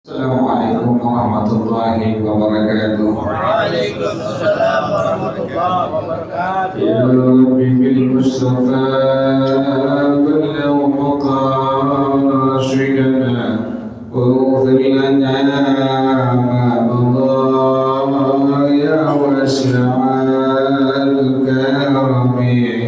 Assalamualaikum warahmatullahi wabarakatuh. Waalaikumsalam warahmatullahi wabarakatuh. Ya Rabbi bil Mustafa balligh maqasidana waghfir lana ma madha ya wasi'al karami.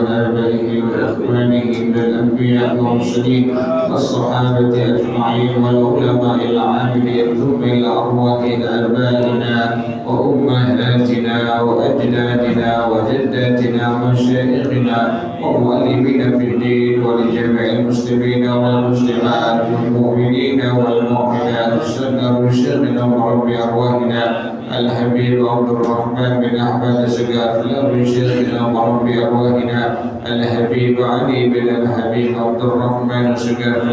وآبائه وإخوانه من الأنبياء والمرسلين والصحابة أجمعين والعلماء العاملين ثم إلى أرواح آبائنا وأمهاتنا وأجدادنا وجداتنا ومشايخنا ومعلمينا في الدين ولجميع المسلمين والمسلمات والمؤمنين والمؤمنات سنة شيخنا وربي أرواحنا الحبيب عبد الرحمن بن أحمد سقاف شيخنا وربي أرواحنا الحبيب علي بن الحبيب عبد الرحمن سقاف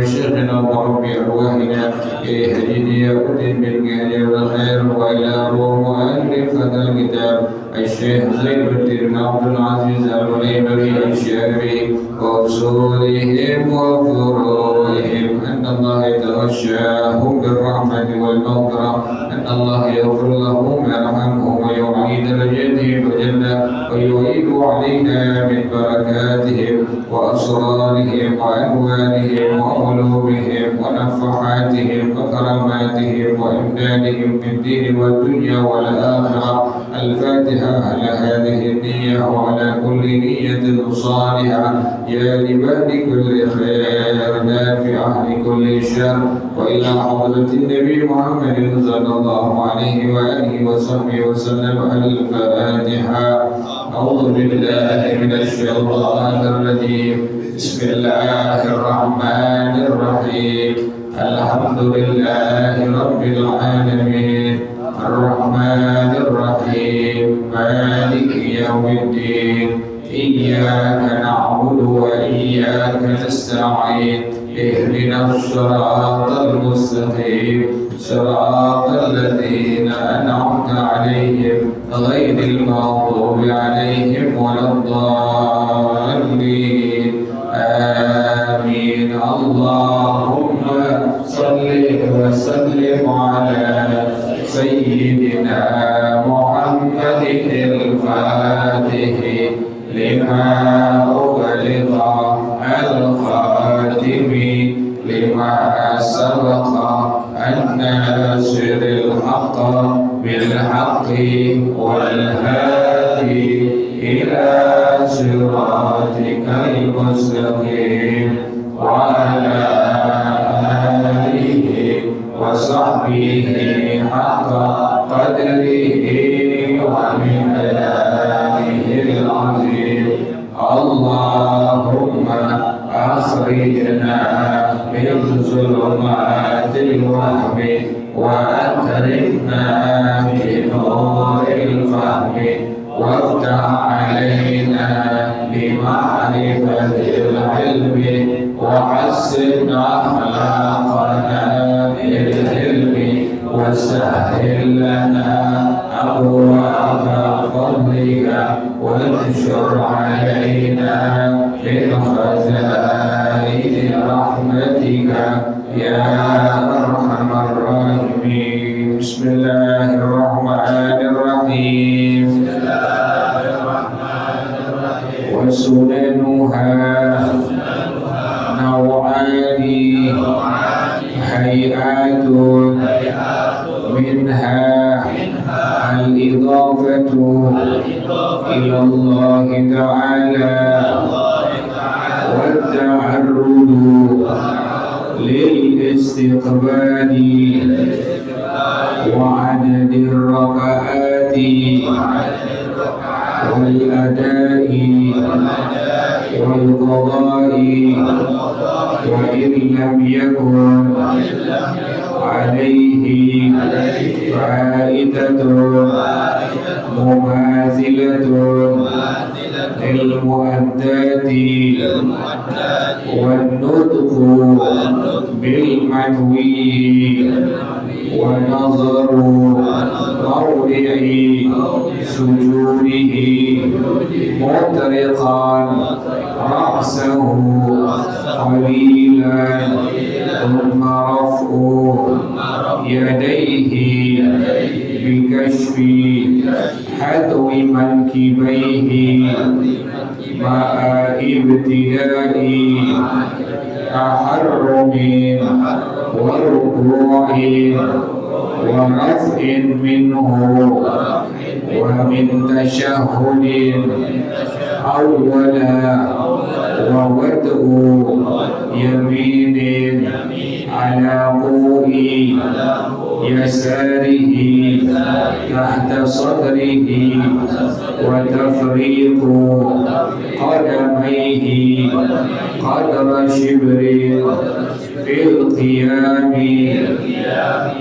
شيخنا وربي أرواحنا هديني يا أدين بالجهل والخير وإلى روح مؤلف هذا الكتاب الشيخ زين الدين عبد العزيز الوليمري الشافعي وأصولهم وفروعهم أن الله يتغشاهم بالرحمة والمغفرة أن الله يغفر لهم ويرحمهم ويعلي درجاتهم وجنة ويعيد علينا من بركاتهم وأسرارهم وأنوارهم وعلومهم ونفحاتهم وكراماتهم وإمدادهم في الدين والدنيا والآخرة. الفاتحة على هذه النية وعلى كل نية صالحة يا لباب كل خير نافعة لكل شر وإلى حضرة النبي محمد صلى الله عليه وآله وصحبه وسلم. الفاتحة. أعوذ بالله من الشيطان الرجيم. بسم الله الرحمن الرحيم. الحمد لله رب العالمين الرحمن الرحيم مالك يوم الدين إياك نعبد وإياك نستعين اهدنا الصراط المستقيم صراط الذين أنعمت عليهم غير المغضوب عليهم ولا الضالين آمين. اللهم صل وسلم على سيدنا محمد الفاتح لما أغلق الخاتم لما سبق الناصر الحق بالحق والهادي إلى صراطك المستقيم وعلى آله وصحبه حق قدره ومقداره العظيم. اللهم أخرجنا من ظلمات الوهم وأكرمنا بنور الفهم وافتح علينا بمعرفة العلم وحسن أخلاقنا بالعلم وسهل لنا أبواب فضلك وانشر علينا من خزائن رحمتك يا أرحم الراحمين. بسم الله الرحمن الرحيم. وسننها نوعان هيئات منها الإضافة إلى الله تعالى والتعرض للاستقبال وعدد الركعات والأداء والقضاء وإن لم يكن عليه فائدة مماثلة للمؤدات والنطق بالمنوي ونظر موضع سجوده مطرقا رأسه قليلا ثم رفع يديه بكشف حذو منكبيه مع ابتداء تحرم وركوع ورفع منه ومن تشهد أولا ووضع يمين على قوء يساره تحت صدره وتفريق قدميه قدر شبر في القيام.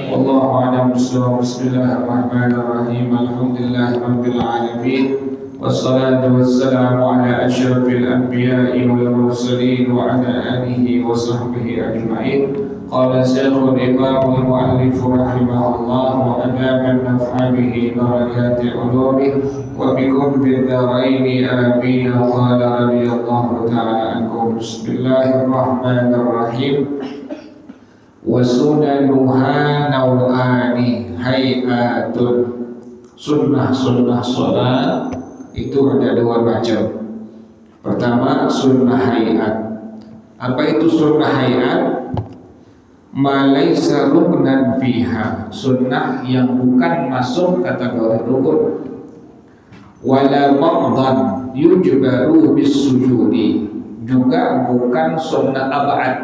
والله أعلم بالصواب. بسم الله الرحمن الرحيم. الحمد لله رب العالمين والصلاة والسلام على أشرف الأنبياء والمرسلين وعلى آله وصحبه أجمعين. قال شيخ الإمام المؤلف رحمه الله وأدام النفع به بركات علومه وبكم بالدارين آمين. قال رضي الله تعالى عنكم. بسم الله الرحمن الرحيم. وسننها نوعان hay'atun. Sunnah salat itu ada dua macam. Pertama sunnah hayat. Apa itu sunnah hayat? Malaysa ruknan fiha, sunnah yang bukan masuk kategori rukun. Wala maqdan yujbaru bisujudi, juga bukan sunnah ab'ad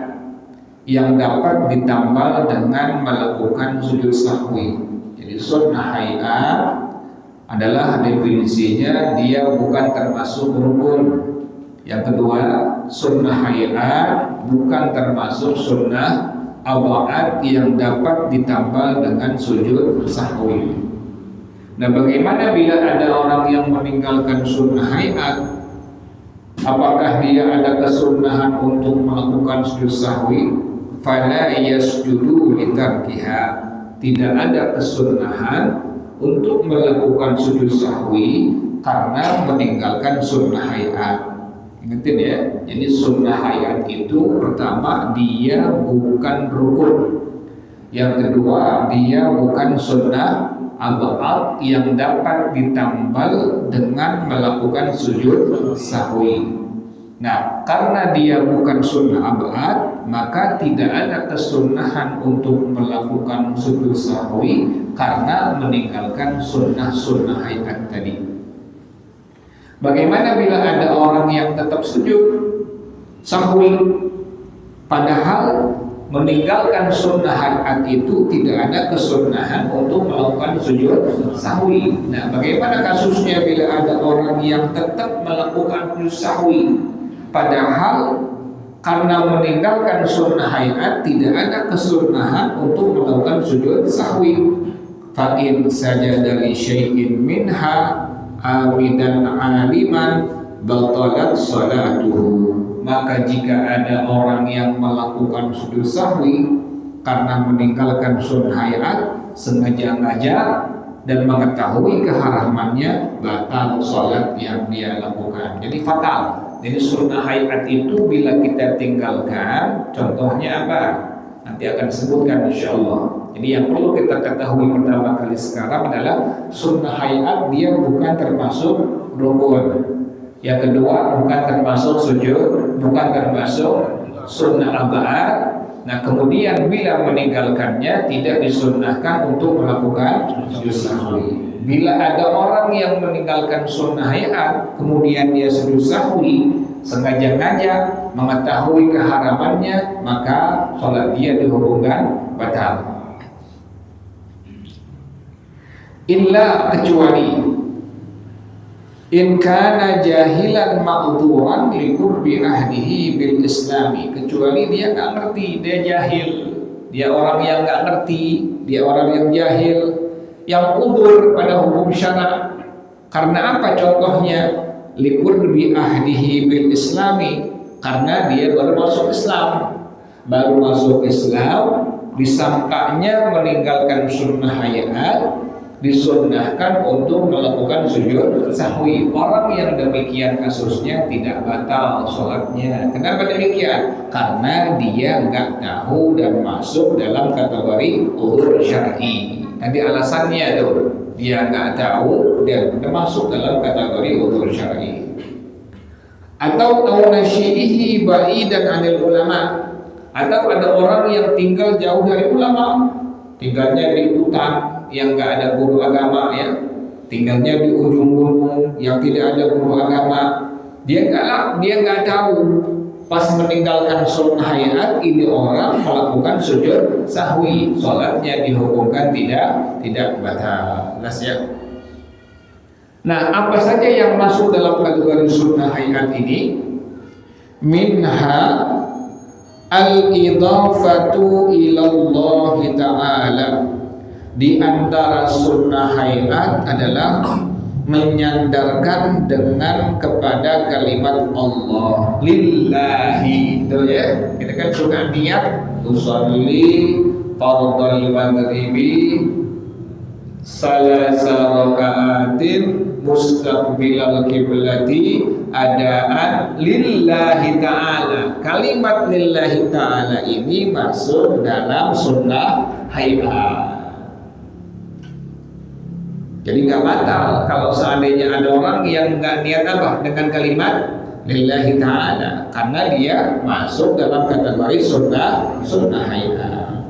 yang dapat ditambal dengan melakukan sujud sahwi. Jadi sunnah hayat adalah definisinya dia bukan termasuk rukun. Yang kedua, sunnah hayat bukan termasuk sunnah ab'ad yang dapat ditambal dengan sujud sahwi. Nah, bagaimana bila ada orang yang meninggalkan sunnah hayat? Apakah dia ada kesunnahan untuk melakukan sujud sahwi? Fala yasjudu litarkiha. Tidak ada kesunnahan untuk melakukan sujud sahwi karena meninggalkan sunnah hayat. Ingatin ya, jadi sunnah hayat itu pertama dia bukan rukun. Yang kedua dia bukan sunnah ab'ad yang dapat ditambal dengan melakukan sujud sahwi. Nah, karena dia bukan sunnah ab'ad, maka tidak ada kesunnahan untuk melakukan sujud sahwi karena meninggalkan sunnah hayat tadi. Bagaimana bila ada orang yang tetap sujud sahwi padahal meninggalkan sunnah hayat itu tidak ada kesunnahan untuk melakukan sujud sahwi? Nah, bagaimana kasusnya bila ada orang yang tetap melakukan sujud sahwi padahal karena meninggalkan sunnah hayat tidak ada kesunnahan untuk melakukan sujud sahwi? Fa in sajada li syai'in minha amidan aliman batalat salatuhu. Maka jika ada orang yang melakukan sujud sahwi karena meninggalkan sunnah hayat sengaja-ngaja dan mengetahui keharamannya, batal salat yang dia lakukan. Jadi fatal. Jadi sunnah hayat itu bila kita tinggalkan, contohnya apa? Nanti akan disebutkan insyaallah. Jadi yang perlu kita ketahui pertama kali sekarang adalah sunnah hayat dia bukan termasuk rukun. Yang kedua bukan termasuk sujud, bukan termasuk sunnah ab'ad. Nah, kemudian bila meninggalkannya tidak disunnahkan untuk melakukan sujud sahwi. Bila ada orang yang meninggalkan sunnah hayat kemudian dia sujud sahwi sengaja-ngaja mengetahui keharamannya, maka salat dia dihukumkan batal. Illa kecuali in kana jahilan ma'dhuran li qurbi ahdihi bil islami, kecuali dia nggak ngerti, dia jahil, dia orang yang nggak ngerti, dia orang yang jahil, yang udzur pada hukum syara. Karena apa contohnya? Li qurbi ahdihi bil islami, karena dia baru masuk Islam. Baru masuk Islam disangkanya meninggalkan sunnah hayat, disunnahkan untuk melakukan sujud sahwi. Orang yang demikian kasusnya tidak batal sholatnya. Kenapa demikian? Karena dia nggak tahu dan masuk dalam kategori udzur syar'i. Tadi alasannya tuh, dia nggak tahu dan masuk dalam kategori udzur syar'i. Atau nasyihi ba'idan 'anil ulama, atau ada orang yang tinggal jauh dari ulama, tinggalnya di hutan yang nggak ada guru agama, ya, tinggalnya di ujung gunung yang tidak ada guru agama, Dia nggak tahu pas meninggalkan sunnah hayat ini orang melakukan sujud sahwi, sholatnya dihukumkan tidak batal. Jelas ya. Nah, apa saja yang masuk dalam kategori sunnah hayat ini? Minha al-idhafatu ilallah ta'ala. Di antara sunnah hayat adalah menyandarkan dengan kepada kalimat Allah, lillahi, gitu ya. Kita kan suka niat usolli fardhal maghribi salasa rakaatin mustaqbilal kiblati adaan lillahi ta'ala. Kalimat lillahi ta'ala ini masuk dalam sunnah hayat. Jadi nggak batal kalau seandainya ada orang yang nggak niat apa dengan kalimat lillahi ta'ala, karena dia masuk dalam kategori sunnah hayat.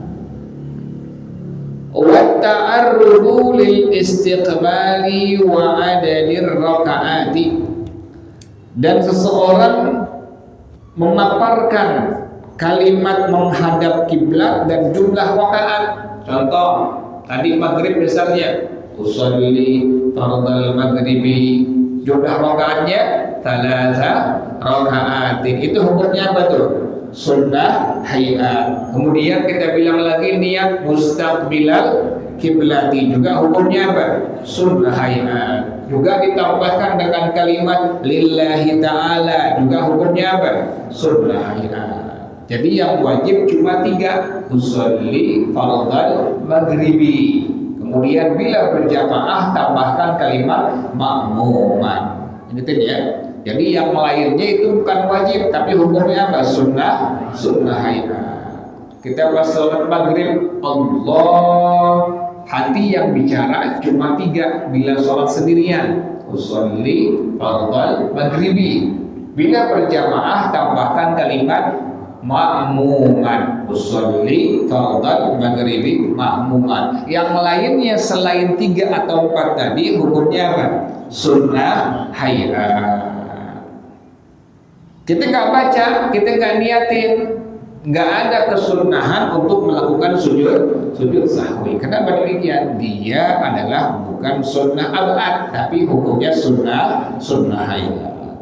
Wa ta'arrudu lil istiqbali wa adadir rakaati. Dan seseorang memaparkan kalimat menghadap kiblat dan jumlah rakaat. Contoh tadi maghrib misalnya, usolli fardhal maghribi, jumlah rakaatnya 3 rakaatin. Itu hukumnya apa tuh? Sunnah hayat. Kemudian kita bilang lagi niat mustaqbilal kiblati, juga hukumnya apa? Sunnah hayat. Juga ditambahkan dengan kalimat lillahi ta'ala, juga hukumnya apa? Sunnah hayat. Jadi yang wajib cuma 3, usolli fardhal maghribi. Kemudian bila berjamaah tambahkan kalimat ma'muman. Gitu ya. Jadi yang lainnya itu bukan wajib, tapi hukumnya apa? Sunnah hayat. Kita pas sholat maghrib, Allah, hati yang bicara cuma 3 bila sholat sendirian, usolli fardhal maghribi. Bila berjamaah tambahkan kalimat ma'muman, usolli fardhal maghribi ma'muman. Yang lainnya selain 3 atau 4 tadi hukumnya apa? Sunnah hayat. Kita nggak baca, kita nggak niatin, nggak ada kesunnahan untuk melakukan sujud sahwi. Kenapa demikian? Dia adalah bukan sunnah abad, tapi hukumnya sunnah hayat.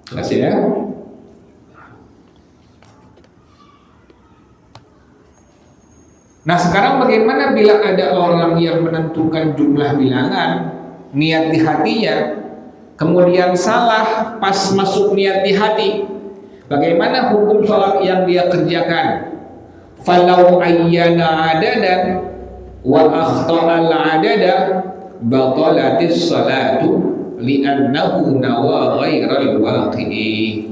Jelas ya? Nah, sekarang bagaimana bila ada orang yang menentukan jumlah bilangan, niat di hatinya, kemudian salah pas masuk niat di hati? Bagaimana hukum sholat yang dia kerjakan? Falau ayyana adadan wa akhta'al adada batalatis salatu li'annahu nawa ghairal waqi'i.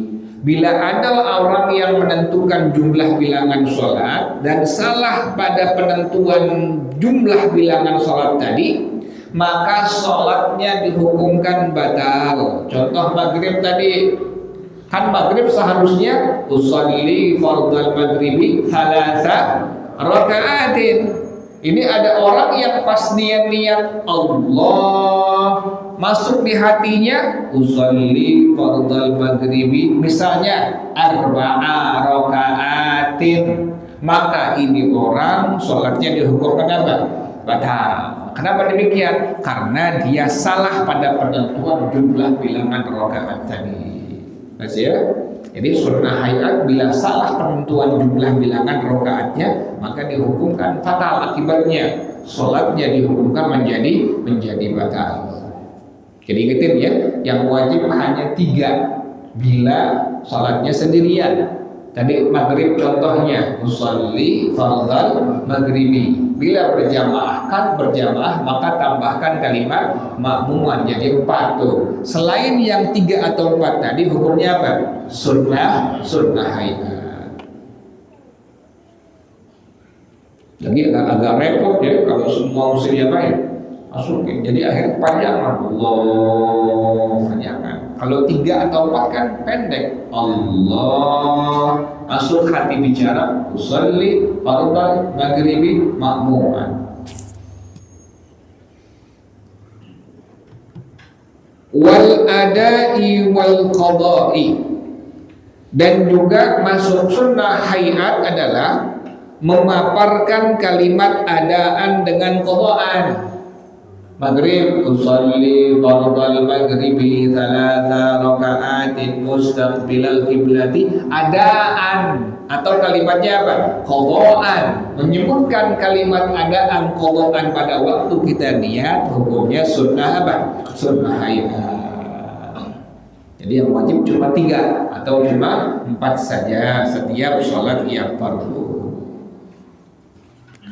Bila ada orang yang menentukan jumlah bilangan sholat dan salah pada penentuan jumlah bilangan sholat tadi, maka sholatnya dihukumkan batal. Contoh maghrib tadi, kan maghrib seharusnya usolli fardhal maghribi 3 rakaatin. Ini ada orang yang pas niat Allah, masuk di hatinya usolli fardhal maghribi misalnya 4 rakaatin, maka ini orang sholatnya dihukumkan apa? Batal. Kenapa demikian? Karena dia salah pada penentuan jumlah bilangan rakaat tadi. Mas ya? Jadi sunnah hayat bila salah penentuan jumlah bilangan rakaatnya, maka dihukumkan fatal akibatnya. Sholatnya dihukumkan menjadi batal. Jadi ingetin ya, yang wajib hanya 3 bila sholatnya sendirian. Tadi maghrib contohnya usolli fardhal maghribi. Bila berjamaah, kan berjamaah maka tambahkan kalimat makmuman jadi 4 tuh. Selain yang 3 atau 4 tadi hukumnya apa? Sunnah hayat. Jadi agak repot ya kalau semua mesti diapain? Masukin. Jadi akhirnya panjang Allah panjangan. Kalau 3 atau 4 kan pendek. Allah masuk hati bicara usolli fardhal maghribi ma'muman. wal adai wal qada'i. Dan juga masuk sunnah hayat adalah memaparkan kalimat adaan dengan qada'an. Maghrib usalli fardal maghribi thalatha raka'atin mustaqbilal qiblati, adaan atau kalimatnya apa? Qada'an. Menyebutkan kalimat adaan qada'an pada waktu kita niat, hukumnya sunnah apa? Sunnah hayat. Jadi yang wajib cuma 3 atau cuma 4 saja setiap sholat yang fardu.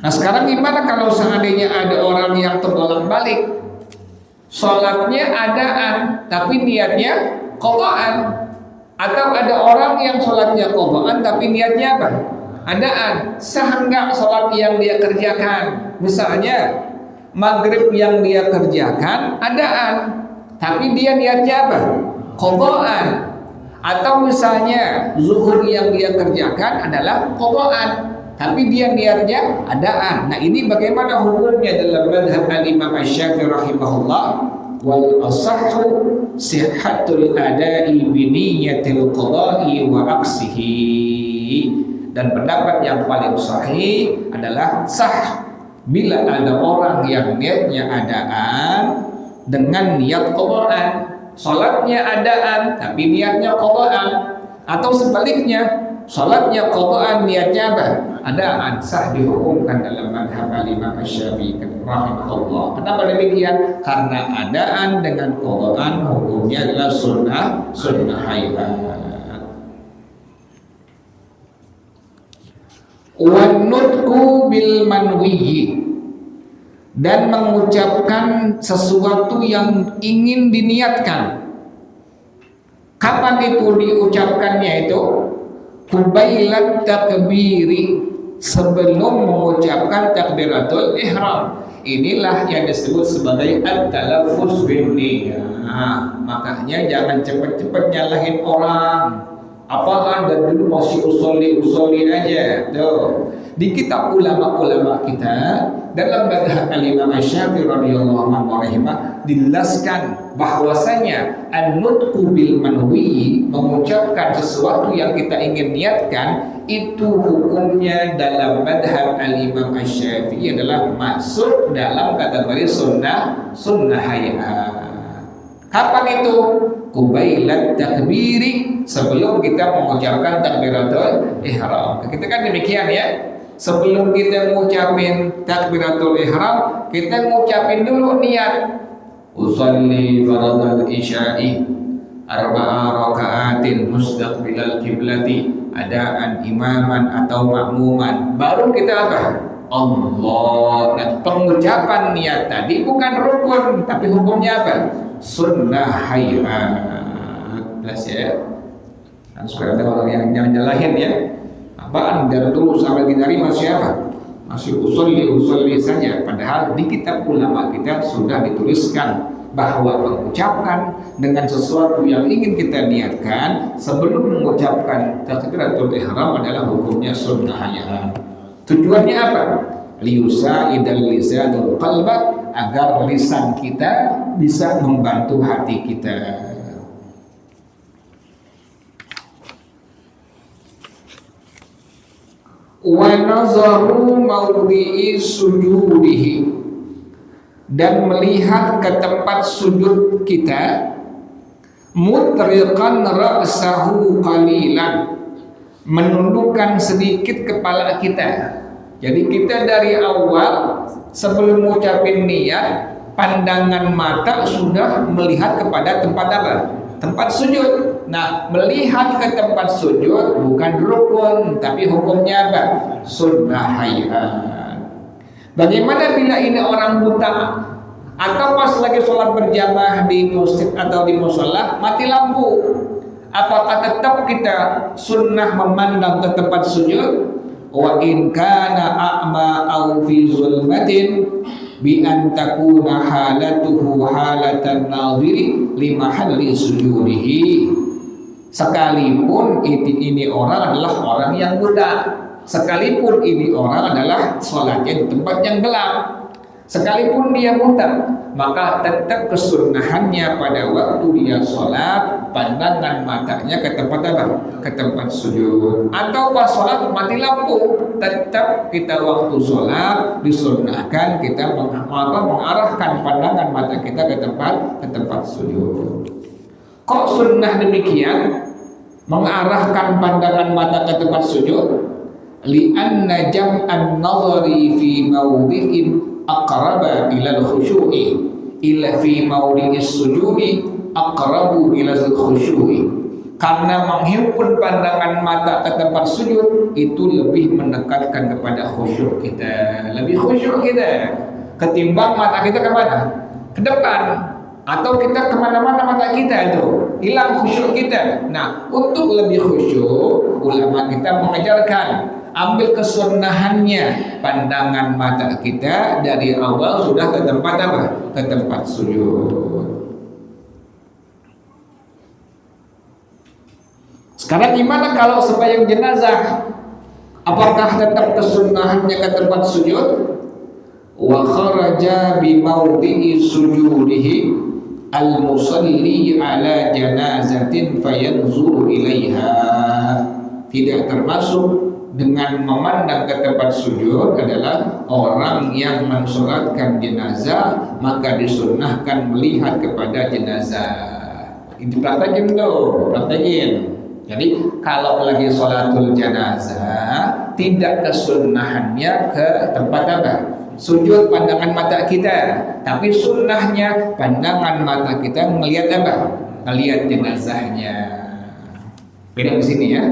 Nah sekarang gimana kalau seandainya ada orang yang terbolak-balik, sholatnya adaan tapi niatnya qada'an, atau ada orang yang sholatnya qada'an tapi niatnya apa? Adaan. Sah enggak sholat yang dia kerjakan? Misalnya maghrib yang dia kerjakan adaan tapi dia niatnya apa? Qada'an. Atau misalnya zuhur yang dia kerjakan adalah qada'an tapi dia niatnya adaan. Nah ini bagaimana hukumnya dalam madhab al-Imam Asy-Syafi'i rahimahullah? Wal asahhu sihhatul adai bi niyyatil qada'i wa aqsihi. Dan pendapat yang paling sahih adalah sah bila ada orang yang niatnya adaan dengan niat qada'an. Salatnya adaan tapi niatnya qada'an, atau sebaliknya salatnya qada'an niatnya apa? Adaan. Sah dihukumkan dalam madhab al-Imam Asy-Syafi'i rahimahullah. Kenapa demikian? Karena adaan dengan qada'an hukumnya adalah sunnah hayat. Wan nutqu bil manwiyyi, dan mengucapkan sesuatu yang ingin diniatkan. Kapan itu diucapkannya itu? Qubailat takbiri, sebelum mengucapkan takbiratul ihram. Inilah yang disebut sebagai at-talaffuz bin niyah. Makanya jangan cepat-cepat nyalahin orang. Apaan dari dulu masih usolli aja. Tuh. Di kitab ulama-ulama kita dalam madhab al-Imam Asy-Syafi'i radhiyallahu anhu dijelaskan bahwasanya an-nutqu bil manwi, mengucapkan sesuatu yang kita ingin niatkan, itu hukumnya dalam madhab al-Imam Asy-Syafi'i adalah masuk dalam kategori sunnah hayat. Kapan itu? Qubailat takbiri, sebelum kita mengucapkan takbiratul ihram. Kita kan demikian ya. Sebelum kita ngucapin takbiratul ihram, kita ngucapin dulu niat. Usalli faradal isya'i arba'a raka'atin mustaqbilal qiblati, adaan imaman atau makmuman. Baru kita apa? Allah. Nah, pengucapan niat tadi bukan rukun, tapi hukumnya apa? Sunnah hayat. Jelas ya. Dan suka ada orang yang nyalahin ya. Apaan dari dulu sampai hari masih apa? Masih usolli saja. Padahal di kitab ulama kita sudah dituliskan bahwa mengucapkan dengan sesuatu yang ingin kita niatkan sebelum mengucapkan takbiratul ihram adalah hukumnya sunnah hayat. Tujuannya apa? Liyusa'idal lisanul qalba, agar lisan kita bisa membantu hati kita. Wa nazaru mawdi'i sujudihi, dan melihat ke tempat sujud kita, mutriqan ra'sahu qalilan, menundukkan sedikit kepala kita. Jadi kita dari awal sebelum mengucapin niat, pandangan mata sudah melihat kepada tempat apa? Tempat sujud. Nah, melihat ke tempat sujud bukan rukun, tapi hukumnya apa? Sunnah hayat. Bagaimana bila ini orang buta, atau pas lagi sholat berjamaah di masjid atau di mushola mati lampu? Apakah tetap kita sunnah memandang ke tempat sujud? Wa in kana a'ma aw fi zulmatin bi an takuna halatuhu halatan nadhiri li mahalli sujudihi. Sekalipun ini orang adalah orang yang buta, sekalipun ini orang adalah sholatnya di tempat yang gelap, Sekalipun dia buta, maka tetap kesunnahannya pada waktu dia sholat, pandangan matanya ke tempat apa? Ke tempat sujud. Atau pas sholat mati lampu, tetap kita waktu sholat disunnahkan kita mengarahkan pandangan mata kita ke tempat sujud. Kok sunnah demikian? Mengarahkan pandangan mata ke tempat sujud? Li'anna jam'an nazari fi mawdi'in aqraba ila al-khushu'i ila fi mawdi'is sujudi aqrabu ila al-khushu'i. Karena menghimpun pandangan mata ke tempat sujud itu lebih mendekatkan kepada khusyuk kita, lebih khusyuk kita ketimbang mata kita kemana? Ke depan, atau kita kemana-mana mata kita itu hilang khusyuk kita. Nah, untuk lebih khusyuk ulama kita mengajarkan ambil kesunnahannya pandangan mata kita dari awal sudah ke tempat apa? Ke tempat sujud. Sekarang gimana kalau sembahyang jenazah? Apakah tetap kesunnahannya ke tempat sujud? Wa kharaja bi mawdi'i sujudihi al-musalli ala janazatin fayanzuru ilaiha. Tidak termasuk dengan memandang ke tempat sujud adalah orang yang mensolatkan jenazah, maka disunnahkan melihat kepada jenazah. Itu praktekin tuh, praktekin. Jadi kalau lagi sholatul jenazah, tidak kesunnahannya ke tempat apa? Sujud pandangan mata kita, tapi sunnahnya pandangan mata kita melihat apa? Melihat jenazahnya. Beda di sini ya.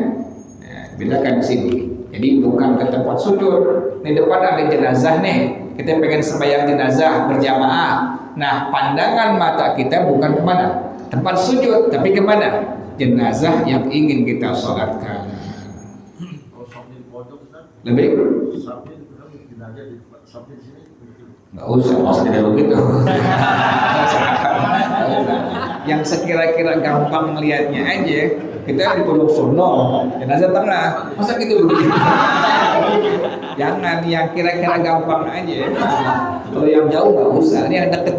Nah, bedakan di sini. Jadi bukan ke tempat sujud. Di depan ada jenazah nih, kita pengen sembahyang jenazah berjamaah. Nah, pandangan mata kita bukan kemana? Tempat sujud, tapi kemana? Jenazah yang ingin kita sholatkan. Lebih? Nggak usah tidak begitu. Yang sekira-kira gampang melihatnya aja, kita di pondok sono, jenazah tengah, masa gitu begitu? Jangan yang kira-kira gampang aja. Kalau yang jauh nggak usah. Ini yang dekat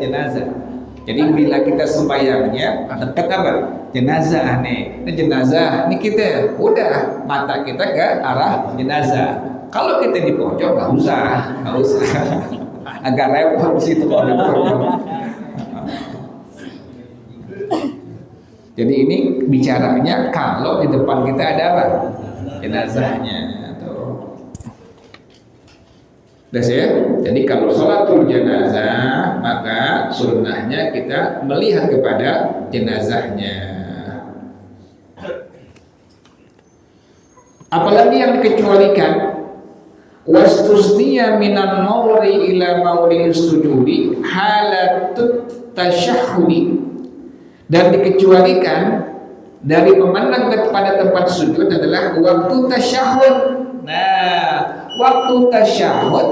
jenazah, Jadi bila kita sembahyangnya dekat apa? Jenazah nih. Ini jenazah, ini kita udah mata kita ke arah jenazah. Kalau kita di pojok nggak usah. Agak repot situ kalau di pojok. Jadi ini bicaranya kalau di depan kita ada apa? Jenazahnya. Udah ya? Jadi kalau sholatul jenazah, maka sunnahnya kita melihat kepada jenazahnya. Apalagi yang dikecualikan, wastusniya minan nawri ila mawdi'is sujudi halatut tasyahhudi, dan dikecualikan dari memandang kepada tempat sujud adalah waktu tasyahud. Nah, waktu tasyahud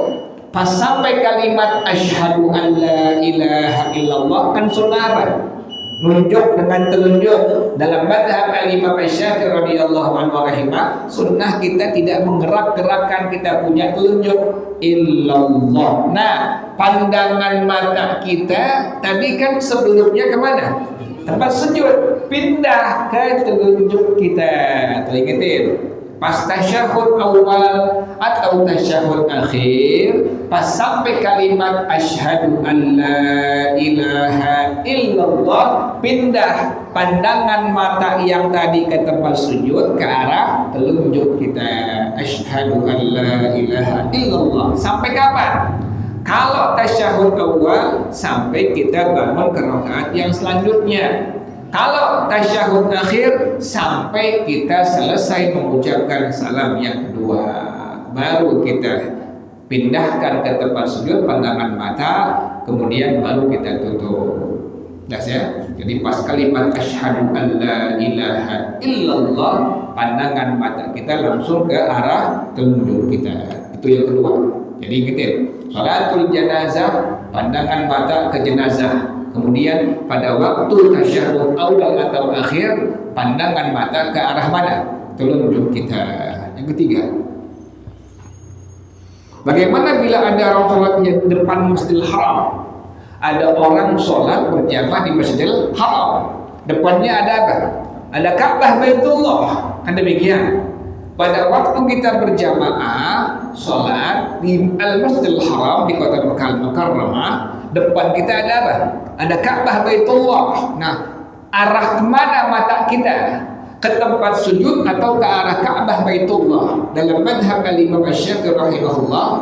pas sampai kalimat asyhadu an la ilaha illallah kan sunnah apa? Nunjuk dengan telunjuk. Dalam mazhab Imam Syafi'i radhiyallahu anhu rahimah, sunnah kita tidak menggerak-gerakkan kita punya telunjuk illallah. Nah, pandangan mata kita tadi kan sebelumnya kemana? Tempat sujud, pindah ke telunjuk kita. Tuh ingetin. Pas tasyahud awal atau tasyahud akhir, pas sampai kalimat asyhadu an la ilaha illallah, pindah pandangan mata yang tadi ke tempat sujud ke arah telunjuk kita. Asyhadu an la ilaha illallah. Sampai kapan? Kalau tasyahud awal sampai kita bangun ke rakaat yang selanjutnya. Kalau tasyahud akhir sampai kita selesai mengucapkan salam yang kedua, baru kita pindahkan ke tempat sujud pandangan mata, kemudian baru kita tutup. Jelas ya? Jadi pas kalimat asyhadu an la ilaha illallah, pandangan mata kita langsung ke arah telunjuk kita. Itu yang kedua. Jadi ingetin, sholatul jenazah, pandangan mata ke jenazah. Kemudian pada waktu tasyahud awal atau akhir, pandangan mata ke arah mana? Telunjuk kita. Yang ketiga, Bagaimana bila ada orang sholat di depan Masjidil Haram? Ada orang sholat berjamaah di Masjidil Haram. Depannya ada apa? Ada Ka'bah Baitullah. Kan demikian. Pada waktu kita berjamaah sholat di Al-Masjidil Haram di kota Makkah Al-Mukarramah, depan kita ada apa? Ada Ka'bah Baitullah. Nah, arah kemana mata kita? Ke tempat sujud atau ke arah Ka'bah Baitullah? Dalam madhab al-Imam Asy-Syafi'i rahimahullah,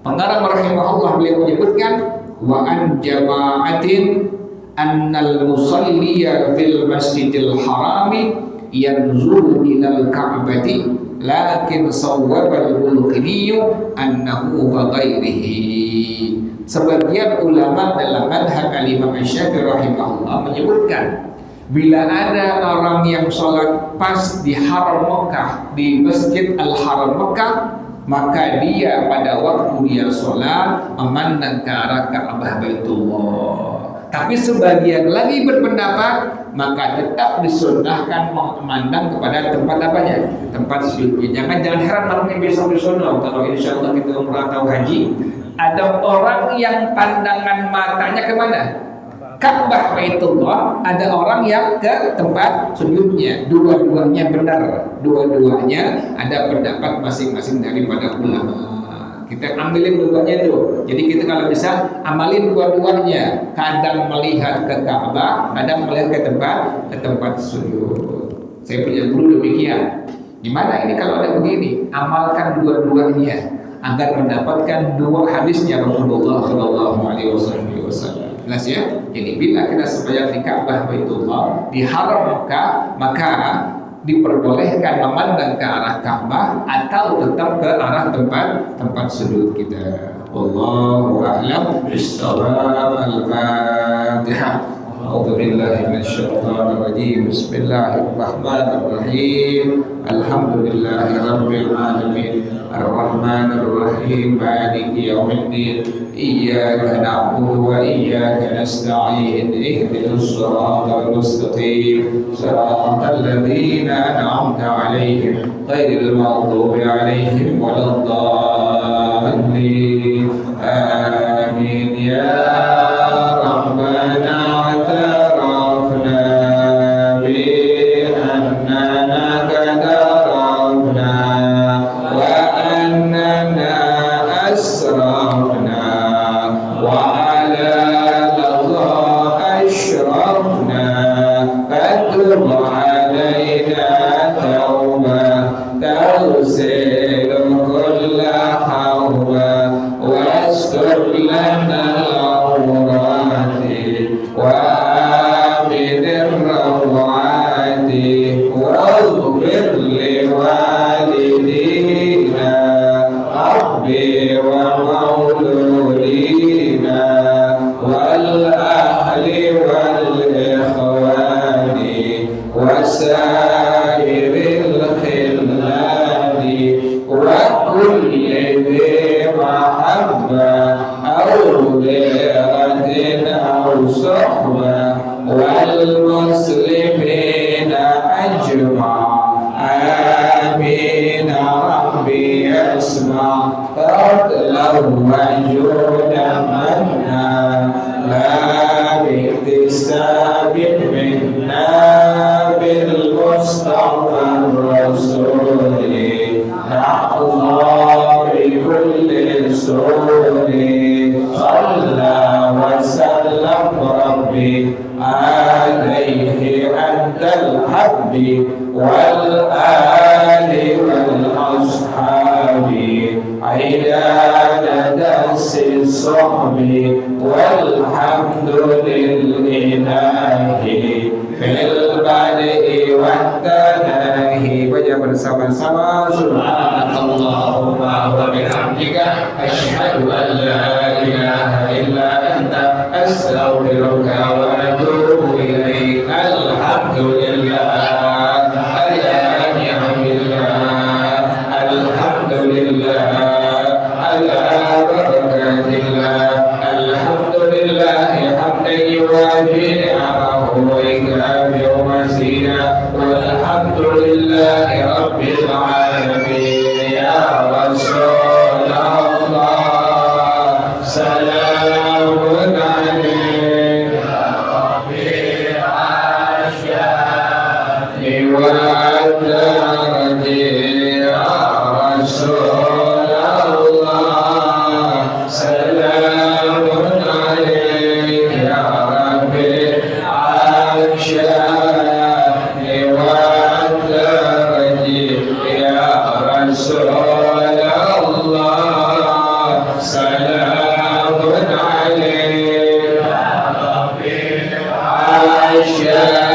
pengarang rahimahullah, beliau menyebutkan wa an jama'atin annal musalliya fil masjidil harami yanzuru ilal ka'bati lakin sawwabal mulkiniyu annahu ghairihi. Sebagian ulama dalam madhab al-Imam Asy-Syafi'i rahimahullah menyebutkan bila ada orang yang sholat pas di Haram Mekah, di Masjid Al-Haram Mekah, maka dia pada waktu dia sholat memandang ke arah Ka'bah Baitullah. Tapi sebagian lagi berpendapat maka tetap disunnahkan memandang kepada tempat apanya? Tempat sujudnya. Jangan heran kalau besok di sono, kalau insya Allah kita umrah atau haji, ada orang yang pandangan matanya kemana? Ka'bah Baitullah, ada orang yang ke tempat sujudnya. Dua-duanya benar, dua-duanya ada pendapat masing-masing daripada ulama. Kita ambilin dua-duanya itu. Jadi kita kalau bisa amalin dua-duanya. Kadang melihat ke Ka'bah, kadang melihat ke tempat sujud. Saya punya guru demikian. Gimana ini kalau ada begini? Amalkan dua-duanya agar mendapatkan dua hadisnya Rasulullah Shallallahu Alaihi Wasallam. Jelas ya? Jadi bila kita sembahyang di Ka'bah Baitullah, di Haram Mekah, maka diperbolehkan memandang ke arah Ka'bah atau tetap ke arah tempat sujud kita. Wallahu a'lam bishawab. Al-Fatihah. A'udzu billahi minasyaitonir rajim. Bismillahirrahmanirrahim. Alhamdulillahirabbil alamin. Ar-Rahmanir Rahim. Maliki yaumiddin. Iyyaka na'budu wa iyyaka nasta'in. Ihdinas siratal mustaqim. Siratal ladzina an'amta 'alaihim ghairil maghdubi 'alaihim waladdallin. Amin ya Rabbana. Bersama-sama subhanallahumma wa bihamdika asyhadu an la ilaha illa anta astaghfiruka wa atubu ilaik. Alhamdulillah ala ni'amillah, alhamdulillah ala barakatillah, alhamdulillah hamdan yuwafi ni'amahu wa yukafi'u mazida. Walhamdulillah Rabbil alamin. Ya Rasulullah والدرج يا رسول الله سلام عليك يا ربي الشان والدرج يا رسول الله سلام عليك يا ربي الشان